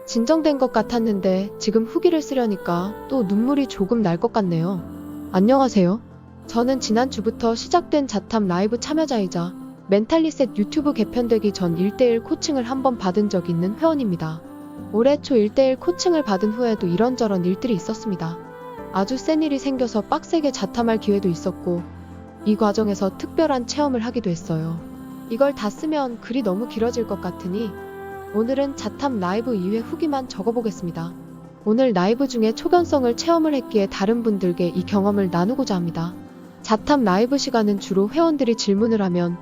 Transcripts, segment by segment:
진정된 것 같았는데 지금 후기를 쓰려니까 또 눈물이 조금 날 것 같네요. 안녕하세요. 저는 지난주부터 시작된 자탐 라이브 참여자이자 멘탈리셋 유튜브 개편되기 전 1대1 코칭을 한번 받은 적 있는 회원입니다. 올해 초 1대1 코칭을 받은 후에도 이런저런 일들이 있었습니다. 아주 센 일이 생겨서 빡세게 자탐할 기회도 있었고 이 과정에서 특별한 체험을 하기도 했어요. 이걸 다 쓰면 글이 너무 길어질 것 같으니 오늘은 자탐 라이브 2회 후기만 적어보겠습니다. 오늘 라이브 중에 초견성을 체험을 했기에 다른 분들께 이 경험을 나누고자 합니다. 자탐 라이브 시간은 주로 회원들이 질문을 하면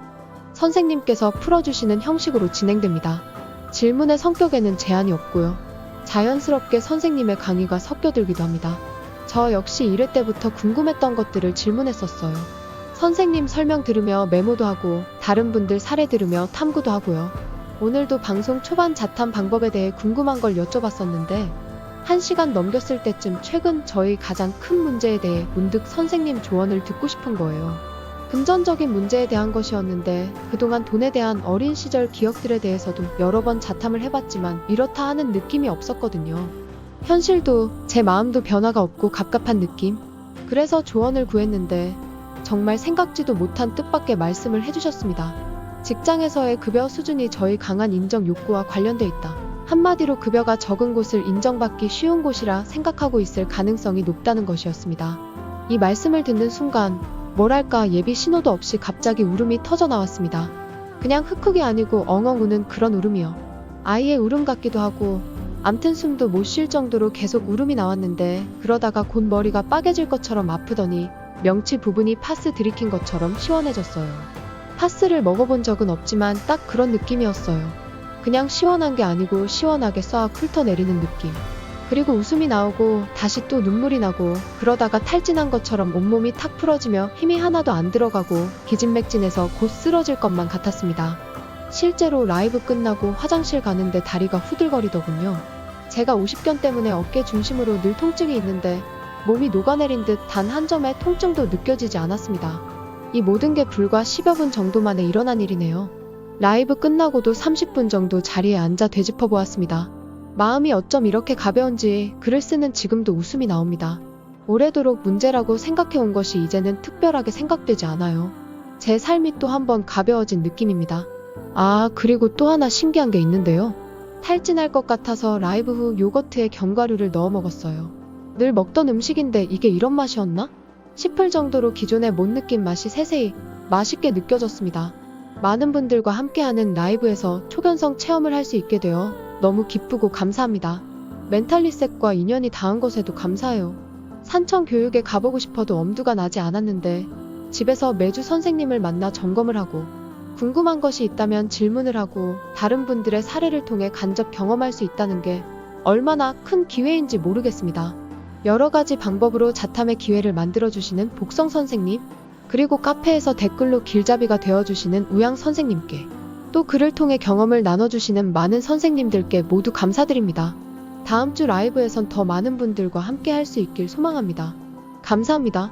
선생님께서 풀어주시는 형식으로 진행됩니다. 질문의 성격에는 제한이 없고요. 자연스럽게 선생님의 강의가 섞여들기도 합니다. 저 역시 1회 때부터 궁금했던 것들을 질문했었어요. 선생님 설명 들으며 메모도 하고 다른 분들 사례 들으며 탐구도 하고요. 오늘도 방송 초반 자탐 방법에 대해 궁금한 걸 여쭤봤었는데 1시간 넘겼을 때쯤 최근 저희 가장 큰 문제에 대해 문득 선생님 조언을 듣고 싶은 거예요. 금전적인 문제에 대한 것이었는데 그동안 돈에 대한 어린 시절 기억들에 대해서도 여러 번 자탐을 해봤지만 이렇다 하는 느낌이 없었거든요. 현실도 제 마음도 변화가 없고 갑갑한 느낌? 그래서 조언을 구했는데 정말 생각지도 못한 뜻밖의 말씀을 해주셨습니다. 직장에서의 급여 수준이 저희 강한 인정 욕구와 관련돼 있다. 한마디로 급여가 적은 곳을 인정받기 쉬운 곳이라 생각하고 있을 가능성이 높다는 것이었습니다. 이 말씀을 듣는 순간 뭐랄까 예비 신호도 없이 갑자기 울음이 터져 나왔습니다. 그냥 흑흑이 아니고 엉엉 우는 그런 울음이요. 아이의 울음 같기도 하고 암튼 숨도 못 쉴 정도로 계속 울음이 나왔는데 그러다가 곧 머리가 빠개질 것처럼 아프더니 명치 부분이 파스 들이킨 것처럼 시원해졌어요. 파스를 먹어본 적은 없지만 딱 그런 느낌이었어요. 그냥 시원한 게 아니고 시원하게 쏴 훑어내리는 느낌. 그리고 웃음이 나오고 다시 또 눈물이 나고 그러다가 탈진한 것처럼 온몸이 탁 풀어지며 힘이 하나도 안 들어가고 기진맥진해서 곧 쓰러질 것만 같았습니다. 실제로 라이브 끝나고 화장실 가는데 다리가 후들거리더군요. 제가 50견 때문에 어깨 중심으로 늘 통증이 있는데 몸이 녹아내린 듯 단 한 점의 통증도 느껴지지 않았습니다. 이 모든 게 불과 10여 분 정도 만에 일어난 일이네요. 라이브 끝나고도 30분 정도 자리에 앉아 되짚어 보았습니다. 마음이 어쩜 이렇게 가벼운지 글을 쓰는 지금도 웃음이 나옵니다. 오래도록 문제라고 생각해온 것이 이제는 특별하게 생각되지 않아요. 제 삶이 또 한 번 가벼워진 느낌입니다. 아, 그리고 또 하나 신기한 게 있는데요. 탈진할 것 같아서 라이브 후 요거트에 견과류를 넣어 먹었어요. 늘 먹던 음식인데 이게 이런 맛이었나? 싶을 정도로 기존에 못 느낀 맛이 세세히 맛있게 느껴졌습니다. 많은 분들과 함께하는 라이브에서 초견성 체험을 할 수 있게 되어 너무 기쁘고 감사합니다. 멘탈리셋과 인연이 닿은 것에도 감사해요. 산청 교육에 가보고 싶어도 엄두가 나지 않았는데 집에서 매주 선생님을 만나 점검을 하고 궁금한 것이 있다면 질문을 하고 다른 분들의 사례를 통해 간접 경험할 수 있다는 게 얼마나 큰 기회인지 모르겠습니다. 여러 가지 방법으로 자탐의 기회를 만들어주시는 복성 선생님, 그리고 카페에서 댓글로 길잡이가 되어주시는 우양 선생님께, 또 글을 통해 경험을 나눠주시는 많은 선생님들께 모두 감사드립니다. 다음 주 라이브에선 더 많은 분들과 함께 할 수 있길 소망합니다. 감사합니다.